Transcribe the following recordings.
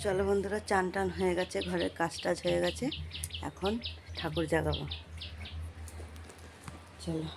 চলো বন্ধুরা, চান টান হয়ে গেছে, ঘরের কাজ টাজ হয়ে গেছে, এখন ঠাকুর জাগাবো। চলো।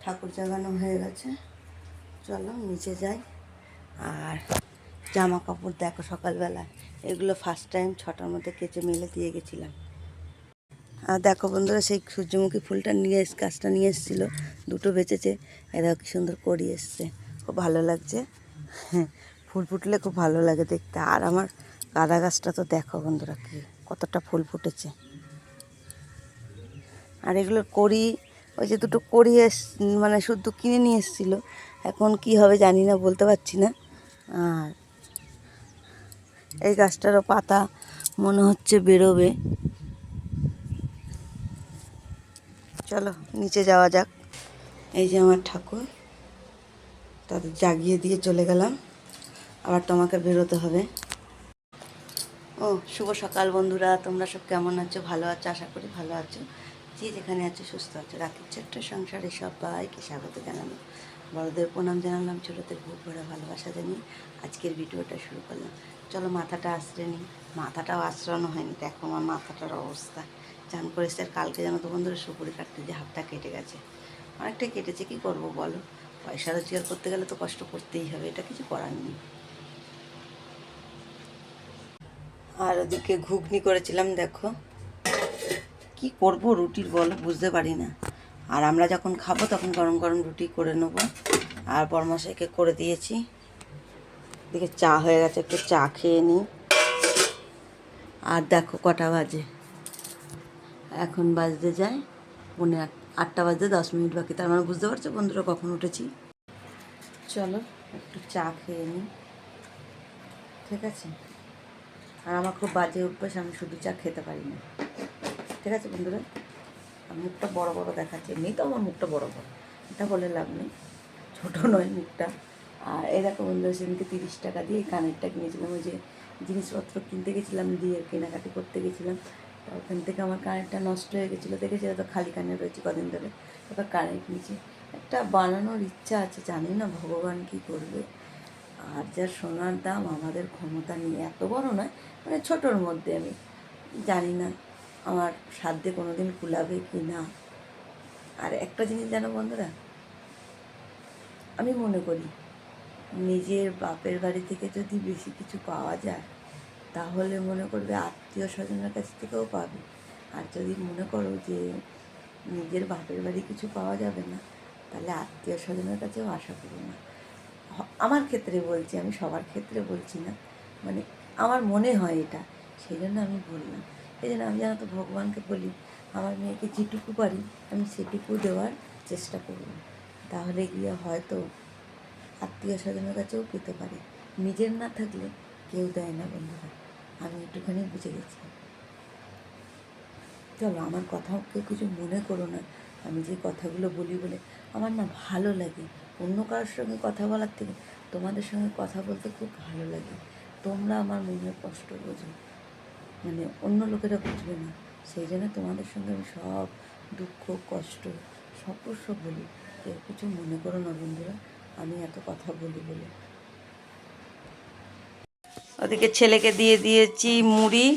ঠাকুর জাগানো হয়ে গেছে, চলো নিচে যাই। আর জামা কাপড় দেখো, সকালবেলা এগুলো ফার্স্ট টাইম 6টার মধ্যে কেচে মেলে দিয়ে গেছিলাম। আর দেখো বন্ধুরা, সেই সূর্যমুখী ফুলটা গাছটা নিয়ে এসেছিলো, দুটো বেঁচেছে। এরা কি সুন্দর করি এসছে, খুব ভালো লাগছে। হ্যাঁ, ফুল ফুটলে খুব ভালো লাগে দেখতে। আর আমার গাঁদা গাছটা তো দেখো বন্ধুরা, কি কতটা ফুল ফুটেছে। আর এগুলোর কড়ি, ওই যে দুটো কড়ি মানে শুদ্ধ কিনে নিয়ে এসেছিলো, এখন কি হবে জানি না, বলতে পারছি না। আর এই গাছটারও পাতা মনে হচ্ছে বেরোবে। চলো নিচে যাওয়া যাক। এই যে আমার ঠাকুর, তাদের জাগিয়ে দিয়ে চলে গেলাম, আবার তোমাকে বেরোতে হবে। ও শুভ সকাল বন্ধুরা, তোমরা সব কেমন আছো? ভালো আছো? আশা করি ভালো আছো। যে যেখানে আছো সুস্থ আছো। রাখির ছোট্ট সংসারে সবাইকে স্বাগত জানালাম, বড়দের প্রণাম জানালাম, ছোটোদের বুক ভরা ভালোবাসা জানিয়ে আজকের ভিডিওটা শুরু করলাম। চলো মাথাটা আশ্রে নিই। মাথাটাও আশ্রানো হয়নি, দেখো আমার মাথাটার অবস্থা। চান করেছে, আর কালকে যেন তো বন্ধুরা সুপুরি কাটতে যে হাতটা কেটে গেছে, অনেকটাই কেটেছে। কী করবো বলো, পয়সা রোজগার করতে গেলে তো কষ্ট করতেই হবে, এটা কিছু করার নেই। আর ওদিকে ঘুগনি করেছিলাম, দেখো কি করব, রুটির বলো বুঝতে পারি না। আর আমরা যখন খাবো তখন গরম গরম রুটি করে নেবো। আর বরমশাইকে করে দিয়েছি। এদিকে চা হয়ে গেছে, একটু চা খেয়ে নিই। আর দেখো কটা বাজে, এখন বাজতে যায় 8টা বাজতে 10 মিনিট বাকি। তার মানে বুঝতে পারছো বন্ধুরা কখন উঠেছি। চলো একটু চা খেয়ে নিই, ঠিক আছে? আর আমার খুব বাজে অভ্যাস, আমি শুধু চা খেতে পারি না, ঠিক আছে বন্ধুরা? আর মুখটা বড় বড় দেখাচ্ছে, এমনি তো আমার মুখটা বড় বড়, এটা বলে লাভ নেই, ছোটো নয় মুখটা। আর এই দেখো বন্ধুরা, সেদিনকে 30 টাকা দিয়ে কানেরটা কিনেছিলাম। ওই যে জিনিসপত্র কিনতে গেছিলাম, দিয়ে কেনাকাটি করতে গেছিলাম, তা ওখান থেকে আমার কানেরটা নষ্ট হয়ে গেছিলো। দেখেছি তো খালি কানের রয়েছে কদিন ধরে, তারপর কানের কিনেছি। একটা বানানোর ইচ্ছা আছে, জানি না ভগবান কী করবে। আর যা সোনার দাম, আমাদের ক্ষমতা নেই, এত বড় নয়, মানে ছোটোর মধ্যে। আমি জানি না আমার সাধ্যে কোনো দিন কুলাবে কি না। আর একটা জিনিস জানো বন্ধুরা, আমি মনে করি নিজের বাপের বাড়ি থেকে যদি বেশি কিছু পাওয়া যায়, তাহলে মনে করবে আত্মীয় স্বজনের কাছ থেকেও পাবে। আর যদি মনে করো যে নিজের বাপের বাড়ি কিছু পাওয়া যাবে না, তাহলে আত্মীয় স্বজনের কাছেও আশা করো না। আমার ক্ষেত্রে বলছি, আমি সবার ক্ষেত্রে বলছি না, মানে আমার মনে হয় এটা, সেই জন্য আমি বললাম। এই জন্য আমি জানো তো ভগবানকে বলি, আমার মেয়েকে যেটুকু পারি আমি সেটুকু দেওয়ার চেষ্টা করব, তাহলে গিয়ে হয়তো আত্মীয় স্বজনের কাছেও পেতে পারে। নিজের না থাকলে কেউ দেয় না বন্ধুরা, আমি একটুখানি বুঝে গেছি। চলো, আমার কথা কেউ কিছু মনে করো না, আমি যে কথাগুলো বলি বলে আমার না ভালো লাগে। অন্য কারোর সঙ্গে কথা বলার থেকে তোমাদের সঙ্গে কথা বলতে খুব ভালো লাগে। তোমরা আমার মনের কষ্ট বোঝো, মানে অন্য লোকেরা বুঝবে না। সেই জন্য তোমাদের সঙ্গে আমি সব দুঃখ কষ্ট সর্বস্ব বলি। কেউ কিছু মনে করো না বন্ধুরা, আমি এত কথা বলি বলে। ওদিকে ছেলেকে দিয়ে দিয়েছি মুড়ি,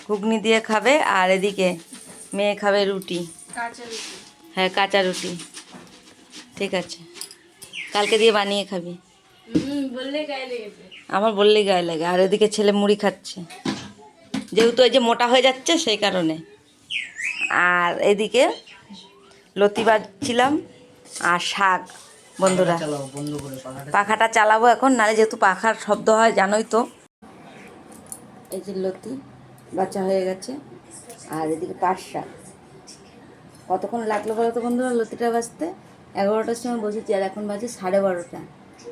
ঘুগনি দিয়ে খাবে, আর এদিকে মেয়ে খাবে রুটি। হ্যাঁ, কাঁচা রুটি। ঠিক আছে, কালকে দিয়ে বানিয়ে খাবি। আমার বললেই গায়ে লাগে। আর এদিকে ছেলে মুড়ি খাচ্ছে, যেহেতু এই যে মোটা হয়ে যাচ্ছে সেই কারণে। আর এদিকে লতি বাজছিলাম আর শাক। বন্ধুরা পাখাটা চালাবো এখন, নাহলে যেহেতু পাখার শব্দ হয় জানোই তো। এই যে লতি বাচ্চা হয়ে গেছে, আর এদিকে পাট শাক। কতক্ষণ লাগলো বলো তো বন্ধুরা লতিটা বাজতে? 11টার সময় বসেছি আর এখন বাজে 12:30।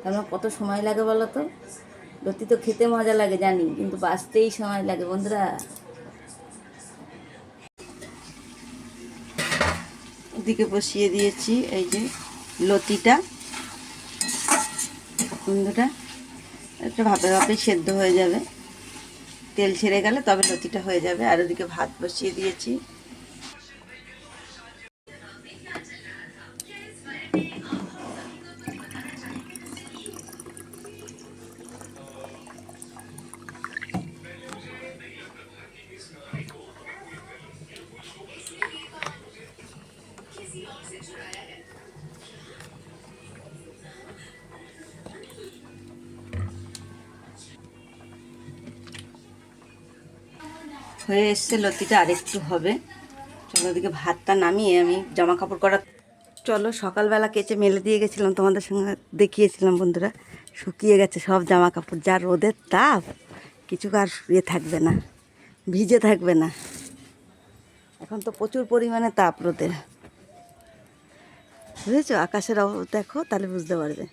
তার মানে কত সময় লাগে বলো তো? লতি তো খেতে মজা লাগে জানি, কিন্তু বাজতেই সময় লাগে বন্ধুরা। ওদিকে বসিয়ে দিয়েছি এই যে লতিটা বন্ধুরা, একটা ভাপে ভাপে সেদ্ধ হয়ে যাবে, তেল ছেড়ে গেলে তবে লতিটা হয়ে যাবে। আর ওদিকে ভাত বসিয়ে দিয়েছি। হয়ে এসছে লতিটা, আরেকটু হবে। চলো ওদিকে ভাতটা নামিয়ে আমি জামা কাপড় করা। চলো, সকালবেলা কেচে মেলে দিয়ে গেছিলাম, তোমাদের সঙ্গে দেখিয়েছিলাম বন্ধুরা। শুকিয়ে গেছে সব জামা কাপড়, যা রোদের তাপ, কিছু আর ইয়ে থাকবে না, ভিজে থাকবে না। এখন তো প্রচুর পরিমাণে তাপ রোদের, বুঝেছো? আকাশের দেখো তাহলে বুঝতে পারবে।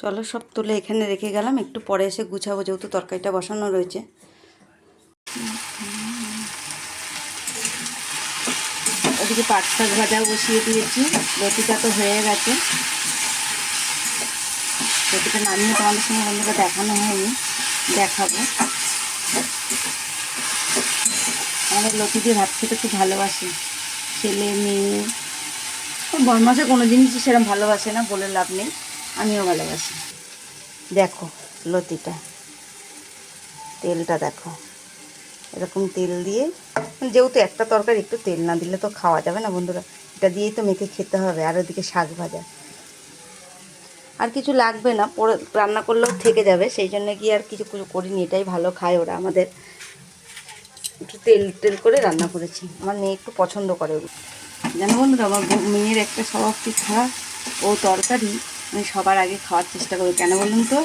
চলো সব তুলে এখানে রেখে গেলাম, একটু পরে এসে গুছাবো, যেহেতু তরকারিটা বসানো রয়েছে। ওদিকে পাট শাক ভাজাও বসিয়ে দিয়েছি। লতিটা তো হয়ে গেছে, লতিটা নামিয়ে তোমাদের সঙ্গে বন্ধুরা দেখানো হয়নি, দেখাবো। আমাদের লতি দিয়ে ভাত খেতে খুব ভালোবাসে ছেলে মেয়ে। বরমাসে কোনো জিনিসই সেরকম ভালোবাসে না, বলে লাভ নেই, আমিও ভালোবাসি। দেখো লতিটা, তেলটা দেখো, এরকম তেল দিয়ে, যেহেতু একটা তরকারি একটু তেল না দিলে তো খাওয়া যাবে না বন্ধুরা, এটা দিয়েই তো মেখে খেতে হবে। আর ওদিকে শাক ভাজা, আর কিছু লাগবে না, পরে রান্না করলেও থেকে যাবে, সেই জন্য কি আর কিছু করিনি। এটাই ভালো খায় ওরা আমাদের, একটু তেল তেল করে রান্না করেছি। আমার মেয়ে একটু পছন্দ করে জানো বন্ধুরা, আমার মেয়ের একটা স্বভাব কি খারাপ, ও তরকারি আমি সবার আগে খাওয়ার চেষ্টা করি। কেন বলুন তো?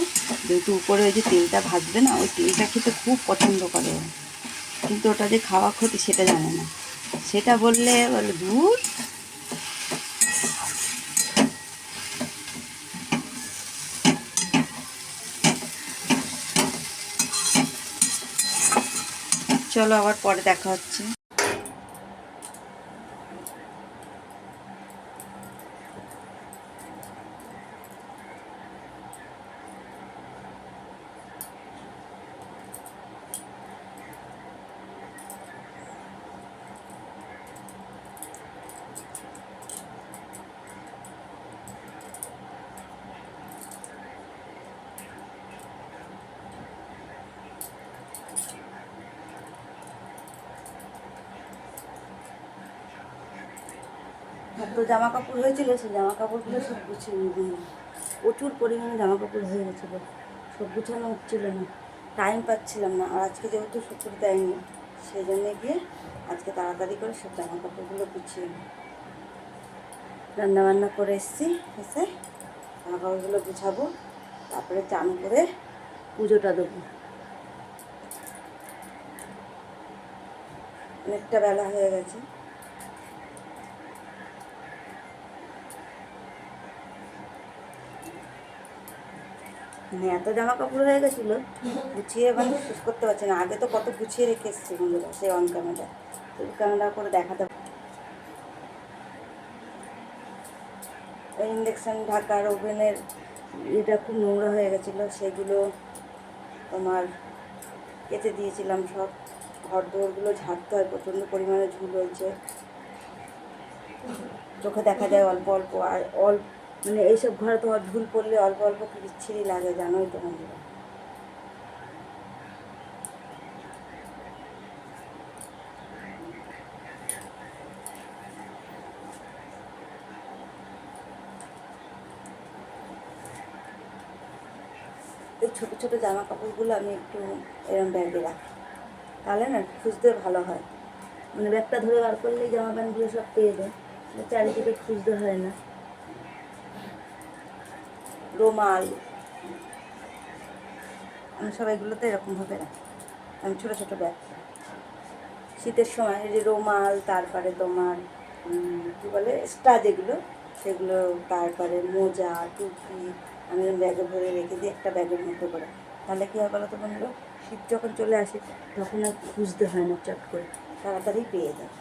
যেহেতু উপরে ওই যে তেলটা ভাজবে না, ওই তেলটা খেতে খুব পছন্দ করে ও, কিন্তু ওটা যে খাওয়া ক্ষতি সেটা জানে না। সেটা বললে বলে দুধ। চলো আবার পরে দেখা হচ্ছে। তো জামা কাপড় হয়েছিল, সেই জামা কাপড়গুলো সব গুছিয়ে নিয়ে দিই। প্রচুর পরিমাণে জামা কাপড় হয়ে গেছিলো, সব গুছানো হচ্ছিলো না, টাইম পাচ্ছিলাম না। আর আজকে যেহেতু শুক্র দেয়নি, সেই জন্যে গিয়ে আজকে তাড়াতাড়ি করে সব জামা কাপড়গুলো গুছিয়ে নিই। রান্নাবান্না করে এসছি, এসে জামা কাপড়গুলো গুছাবো, তারপরে চান করে পুজোটা দেবো। অনেকটা বেলা হয়ে গেছে। মানে এত জামা কাপড় হয়ে গেছিলো, গুছিয়ে মানে শেষ করতে পারছি না। আগে তো কত গুছিয়ে রেখে এসেছি বন্ধুরা, সেই অন ক্যামেরা, ক্যামেরা করে দেখাতে। ইন্ডাকশান ঢাকার ওভেনের এটা খুব নোংরা হয়ে গেছিলো, সেগুলো তোমার কেটে দিয়েছিলাম সব। ঘর দোরগুলো ঝাড়তে হয়, প্রচণ্ড পরিমাণে ঝুল হয়েছে, চোখে দেখা যায় অল্প অল্প। আর মানে এইসব ঘরে তো ঝুল পড়লে অল্প অল্প কি বিচ্ছিরি লাগে, জানোই তো বন্ধুরা। এই ছোটো ছোটো জামা কাপড়গুলো আমি একটু এরম ব্যাগে রাখি, তাহলে না খুঁজতে ভালো হয়। মানে ব্যাগটা ধরে বার করলেই জামা প্যান্টগুলো সব পেয়ে যায়, চারিদিকে খুঁজতে হয় না। রুমাল আমি সব এগুলোতে এরকমভাবে রাখি, আমি ছোটো ছোটো ব্যাগ। শীতের সময় এই যে রুমাল, তারপরে তোমার কী বলে স্ট্রা যেগুলো, সেগুলো, তারপরে মোজা, টুপি আমি ব্যাগে ভরে রেখে দিই একটা ব্যাগের মধ্যে করে। তাহলে কী হয় বলো তো বন্ধুরা, শীত যখন চলে আসে তখন আর খুঁজতে হয় না, চট করে তাড়াতাড়ি পেয়ে যায়।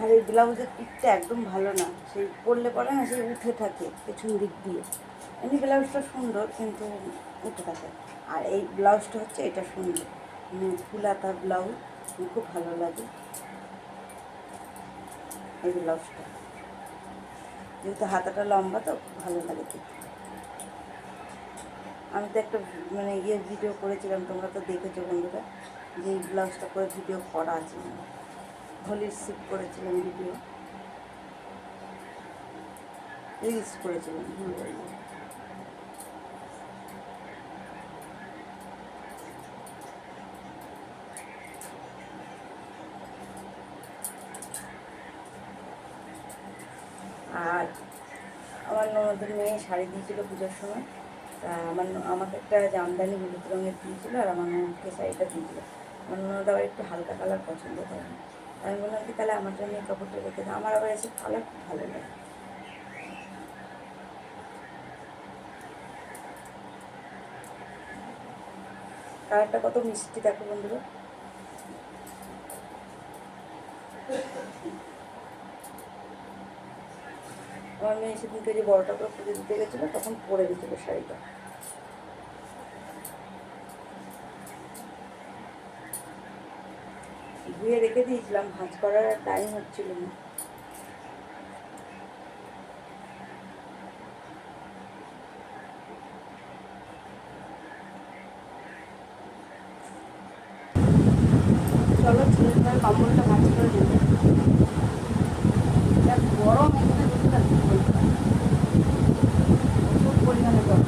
আর এই ব্লাউজের পিঠটা একদম ভালো না, সেই পরলে পরে না সেই উঠে থাকে পেছন দিক দিয়ে। এমনি ব্লাউজটা সুন্দর কিন্তু উঠে থাকে। আর এই ব্লাউজটা হচ্ছে এটা সুন্দর, ফুলাতা ব্লাউজ, খুব ভালো লাগে এই ব্লাউজটা, যেহেতু হাতাটা লম্বা তো খুব ভালো লাগে দেখতে। আমি তো একটা মানে ভিডিও করেছিলাম, তোমরা তো দেখেছো বন্ধুরা, যে এই ব্লাউজটা করে ভিডিও করা আছে, হোলির শিপ করেছিলাম ভিডিও, রিলস করেছিলাম, ভুল বললাম। আর আমার ননদের মেয়ে শাড়ি দিয়েছিলো পুজোর সময়, তা আমাকে একটা জামদানি হলুদ রঙের দিয়েছিলো, আর আমার ননদকে শাড়িটা দিয়েছিলো। আমার ননদ আবার একটু হালকা কালার পছন্দ করে না, আমি বললাম কি তাহলে আমার জন্য এই কাপড়টা রেখে দাও, আমার আবার এসব কালার খুব ভালো লাগে। কালারটা কত মিষ্টি দেখো বন্ধুরা। আমার মেয়ে সেদিনকে যে বড়টা করে পুজো দিতে গেছিলো তখন পরে দিয়েছিলো শাড়িটা। ধুয়ে রেখে দিয়েছিলাম, ভাঁজ করার টাইম হচ্ছিল না। চলো ছেলের কম্বলটা ভাঁজ করে দেবো, গরম এখানে বসে প্রচুর পরিমাণে গরম।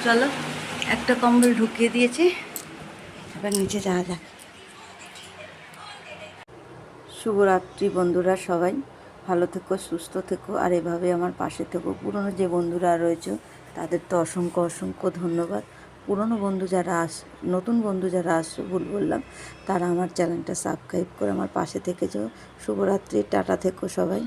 চলো একটা কম্বল ঢুকিয়ে দিয়েছি, এবার নিচে যাওয়া যাক। শুভরাত্রি বন্ধুরা, সবাই ভালো থেকো, সুস্থ থেকো, আর এভাবে আমার পাশে থেকো। পুরনো যে বন্ধুরা রয়েছে তাদের তো অসংখ্য অসংখ্য ধন্যবাদ। পুরনো বন্ধু যারা নতুন বন্ধু যারা আসছো ভুল বললাম, তারা আমার চ্যানেলটা সাবস্ক্রাইব করে আমার পাশে থেকেছো। শুভরাত্রি, টাটা থেকো সবাই।